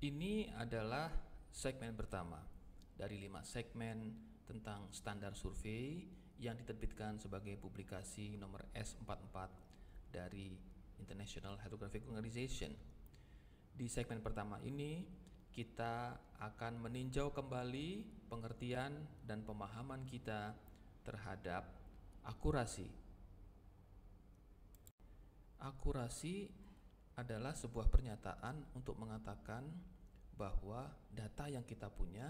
Ini adalah segmen pertama dari 5 segmen tentang standar survei yang diterbitkan sebagai publikasi nomor S44 dari International Hydrographic Organization. Di segmen pertama ini kita akan meninjau kembali pengertian dan pemahaman kita terhadap akurasi. Akurasi adalah sebuah pernyataan untuk mengatakan bahwa data yang kita punya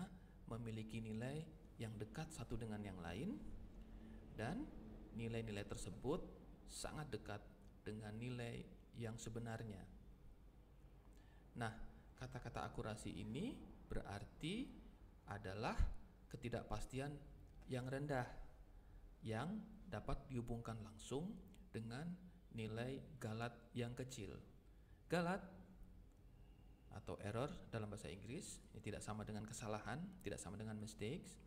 memiliki nilai yang dekat satu dengan yang lain, dan nilai-nilai tersebut sangat dekat dengan nilai yang sebenarnya. Nah, kata-kata akurasi ini berarti adalah ketidakpastian yang rendah yang dapat dihubungkan langsung dengan nilai galat yang kecil. Galat atau error dalam bahasa Inggris, ini tidak sama dengan kesalahan, tidak sama dengan mistakes,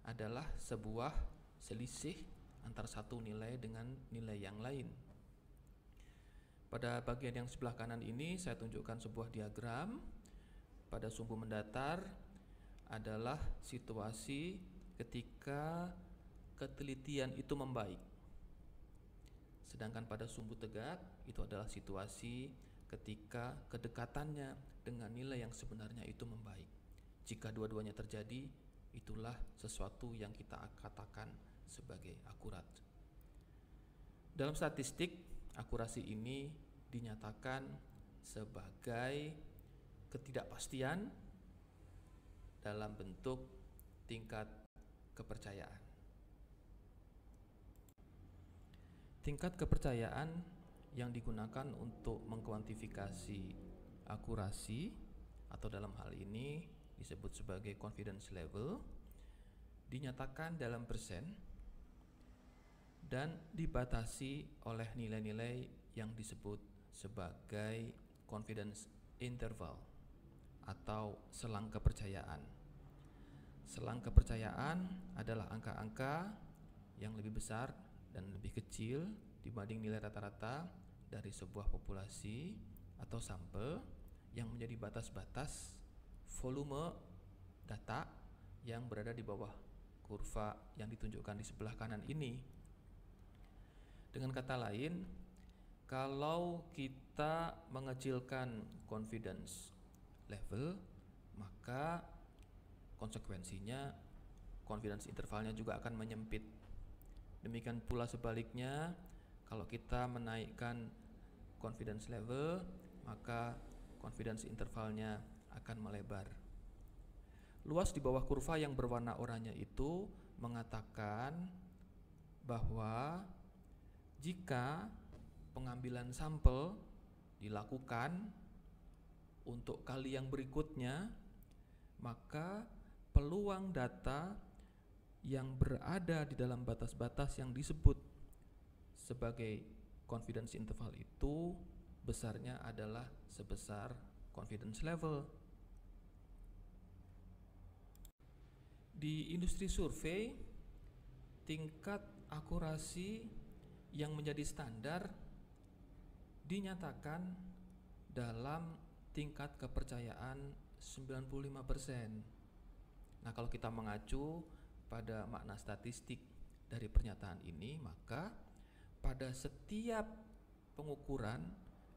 adalah sebuah selisih antara satu nilai dengan nilai yang lain. Pada bagian yang sebelah kanan ini saya tunjukkan sebuah diagram. Pada sumbu mendatar adalah situasi ketika ketelitian itu membaik. Sedangkan pada sumbu tegak itu adalah situasi ketika kedekatannya dengan nilai yang sebenarnya itu membaik. Jika dua-duanya terjadi, itulah sesuatu yang kita katakan sebagai akurat. Dalam statistik, akurasi ini dinyatakan sebagai ketidakpastian dalam bentuk tingkat kepercayaan. Tingkat kepercayaan yang digunakan untuk mengkuantifikasi akurasi atau dalam hal ini disebut sebagai confidence level dinyatakan dalam persen dan dibatasi oleh nilai-nilai yang disebut sebagai confidence interval atau selang kepercayaan. Selang kepercayaan adalah angka-angka yang lebih besar dan lebih kecil dibanding nilai rata-rata dari sebuah populasi atau sampel yang menjadi batas-batas volume data yang berada di bawah kurva yang ditunjukkan di sebelah kanan ini. Dengan kata lain, kalau kita mengecilkan confidence level, maka konsekuensinya confidence intervalnya juga akan menyempit. Demikian pula sebaliknya, kalau kita menaikkan confidence level, maka confidence intervalnya akan melebar. Luas di bawah kurva yang berwarna oranye itu mengatakan bahwa jika pengambilan sampel dilakukan untuk kali yang berikutnya, maka peluang data yang berada di dalam batas-batas yang disebut sebagai confidence interval itu besarnya adalah sebesar confidence level. Di industri survei, tingkat akurasi yang menjadi standar dinyatakan dalam tingkat kepercayaan 95%. Nah, kalau kita mengacu pada makna statistik dari pernyataan ini, maka pada setiap pengukuran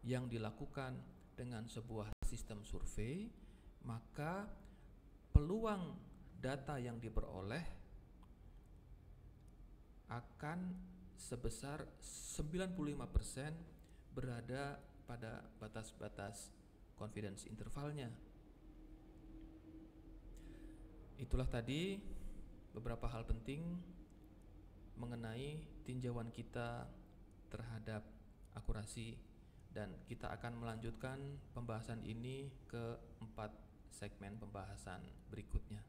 yang dilakukan dengan sebuah sistem survei, maka peluang data yang diperoleh akan sebesar 95% berada pada batas-batas confidence intervalnya. Itulah tadi beberapa hal penting mengenai tinjauan kita terhadap akurasi, dan kita akan melanjutkan pembahasan ini ke 4 segmen pembahasan berikutnya.